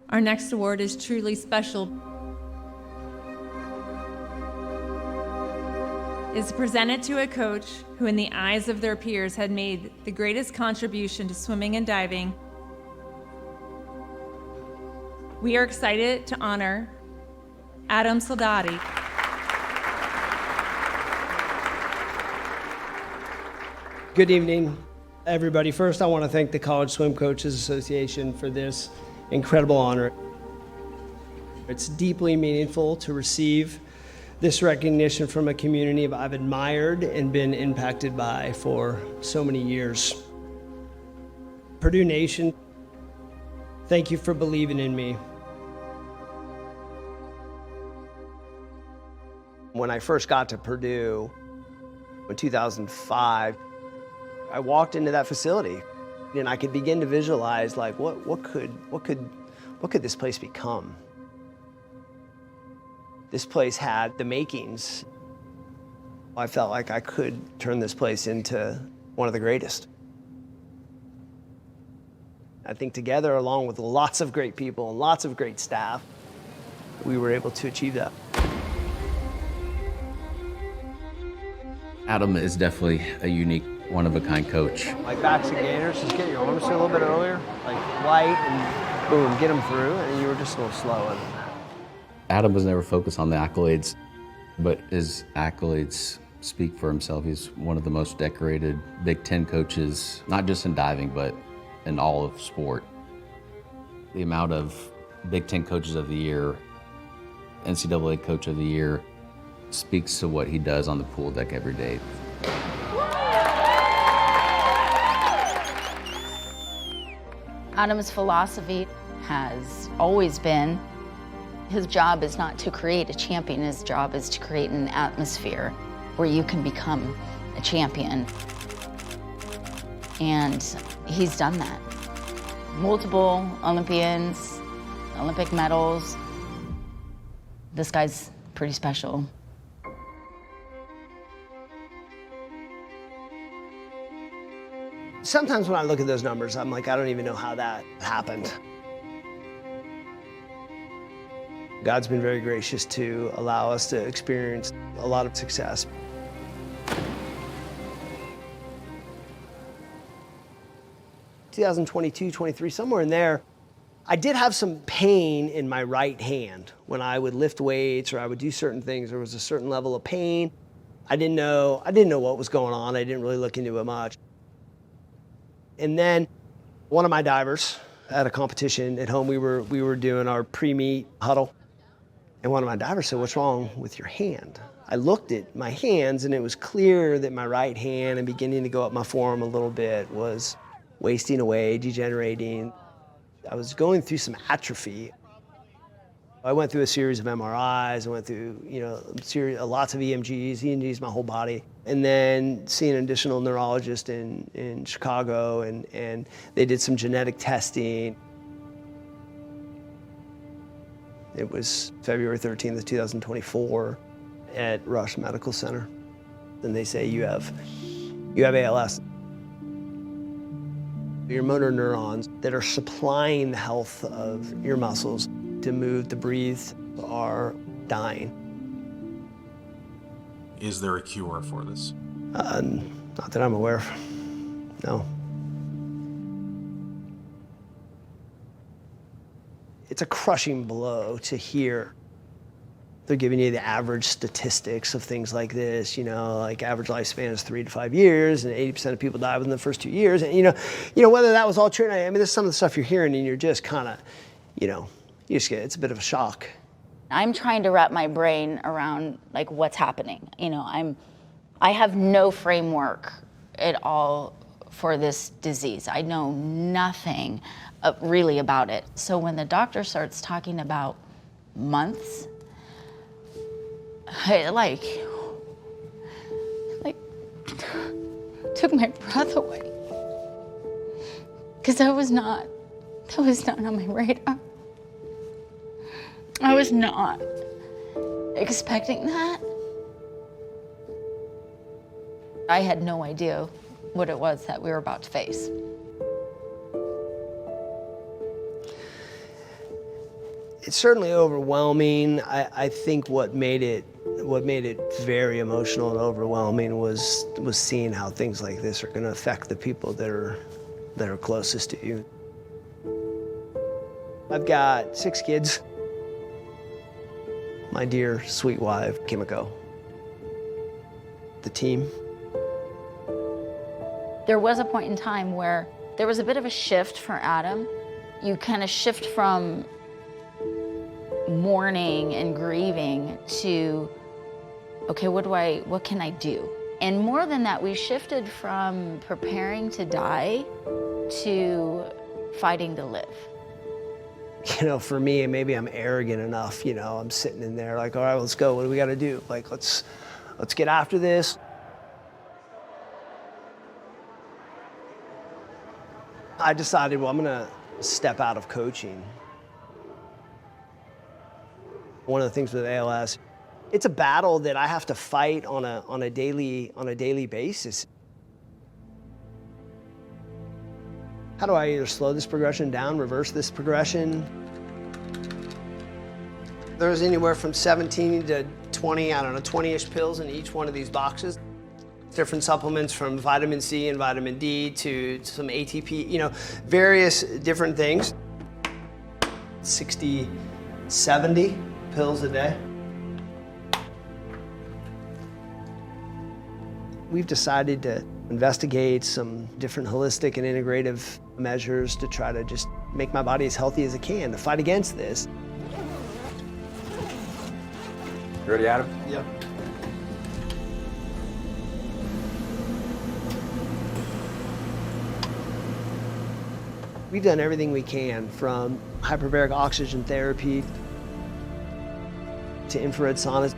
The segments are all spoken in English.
Our next award is truly special. It's presented to a coach who, in the eyes of their peers, had made the greatest contribution to swimming and diving. We are excited to honor Adam Soldati. Good evening, everybody. First, I want to thank the College Swim Coaches Association for this incredible honor. It's deeply meaningful to receive this recognition from a community I've admired and been impacted by for so many years. Purdue Nation, thank you for believing in me. When I first got to Purdue in 2005, I walked into that facility and I could begin to visualize, like, what could this place become? This place had the makings. I felt like I could turn this place into one of the greatest. I think together, along with lots of great people and lots of great staff, we were able to achieve that. Adam is definitely a unique, one-of-a-kind coach. Like backs and gainers, just get your arms a little bit earlier, like light, and boom, get them through, and you were just a little slower than that. Adam was never focused on the accolades, but his accolades speak for himself. He's one of the most decorated Big Ten coaches, not just in diving, but in all of sport. The amount of Big Ten Coaches of the Year, NCAA Coach of the Year, speaks to what he does on the pool deck every day. Adam's philosophy has always been, his job is not to create a champion, his job is to create an atmosphere where you can become a champion. And he's done that. Multiple Olympians, Olympic medals. This guy's pretty special. Sometimes when I look at those numbers, I'm like, I don't even know how that happened. God's been very gracious to allow us to experience a lot of success. (2022, 23, somewhere in there, I did have some pain in my right hand. When I would lift weights or I would do certain things, there was a certain level of pain. I didn't know what was going on. I didn't really look into it much. And then one of my divers at a competition at home, we were doing our pre-meet huddle. And one of my divers said, "What's wrong with your hand?" I looked at my hands and it was clear that my right hand and beginning to go up my forearm a little bit was wasting away, degenerating. I was going through some atrophy. I went through a series of MRIs, I went through, lots of EMGs my whole body, and then seeing an additional neurologist in Chicago, and they did some genetic testing. It was February 13th of 2024 at Rush Medical Center. And they say you have ALS. Your motor neurons that are supplying the health of your muscles to move, to breathe, are dying. Is there a cure for this? Not that I'm aware of, no. It's a crushing blow to hear they're giving you the average statistics of things like this, like average lifespan is 3 to 5 years, and 80% of people die within the first 2 years. And whether that was all true, I mean, there's some of the stuff you're hearing, and you're just kind of, it's a bit of a shock. I'm trying to wrap my brain around like what's happening. I have no framework at all for this disease. I know nothing really about it. So when the doctor starts talking about months, it like took my breath away. Because that was not on my radar. I was not expecting that. I had no idea what it was that we were about to face. It's certainly overwhelming. I think what made it very emotional and overwhelming was seeing how things like this are going to affect the people that are closest to you. I've got 6 kids. My dear, sweet wife, Kimiko. The team. There was a point in time where there was a bit of a shift for Adam. You kind of shift from mourning and grieving to, okay, what can I do? And more than that, we shifted from preparing to die to fighting to live. You know, for me, maybe I'm arrogant enough, you know, I'm sitting in there like, all right, let's go, what do we gotta do? Like, let's get after this. I decided, well, I'm gonna step out of coaching. One of the things with ALS, it's a battle that I have to fight on a daily basis. How do I either slow this progression down, reverse this progression? There's anywhere from 17 to 20, 20-ish pills in each one of these boxes. Different supplements from vitamin C and vitamin D to some ATP, you know, various different things. 60, 70 pills a day. We've decided to investigate some different holistic and integrative measures to try to just make my body as healthy as it can to fight against this. You ready, Adam? Yep. We've done everything we can, from hyperbaric oxygen therapy to infrared saunas.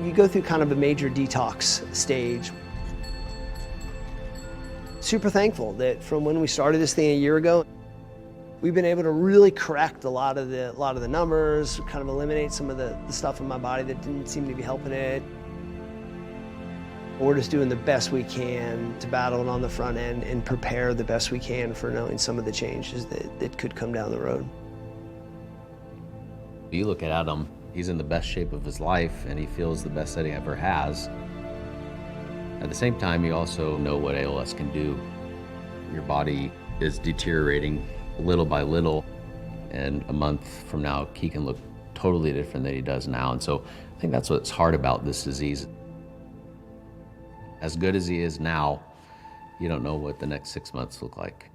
You go through kind of a major detox stage. Super thankful that from when we started this thing a year ago, we've been able to really correct a lot of the numbers, kind of eliminate some of the stuff in my body that didn't seem to be helping it. We're just doing the best we can to battle it on the front end and prepare the best we can for knowing some of the changes that could come down the road. You look at Adam, he's in the best shape of his life and he feels the best that he ever has. At the same time, you also know what ALS can do. Your body is deteriorating little by little, and a month from now, he can look totally different than he does now. And so I think that's what's hard about this disease. As good as he is now, you don't know what the next 6 months look like.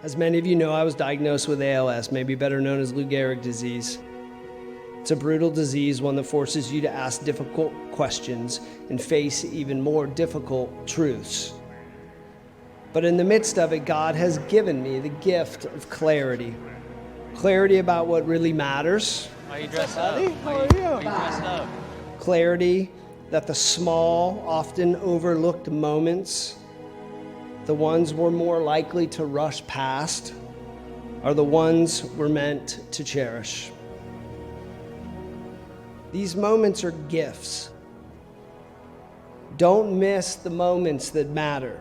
As many of you know, I was diagnosed with ALS, maybe better known as Lou Gehrig disease. It's a brutal disease, one that forces you to ask difficult questions and face even more difficult truths. But in the midst of it, God has given me the gift of clarity. Clarity about what really matters. Why are you dressed up? How are you? Why are you dressed up? Clarity that the small, often overlooked moments, the ones we're more likely to rush past, are the ones we're meant to cherish. These moments are gifts. Don't miss the moments that matter.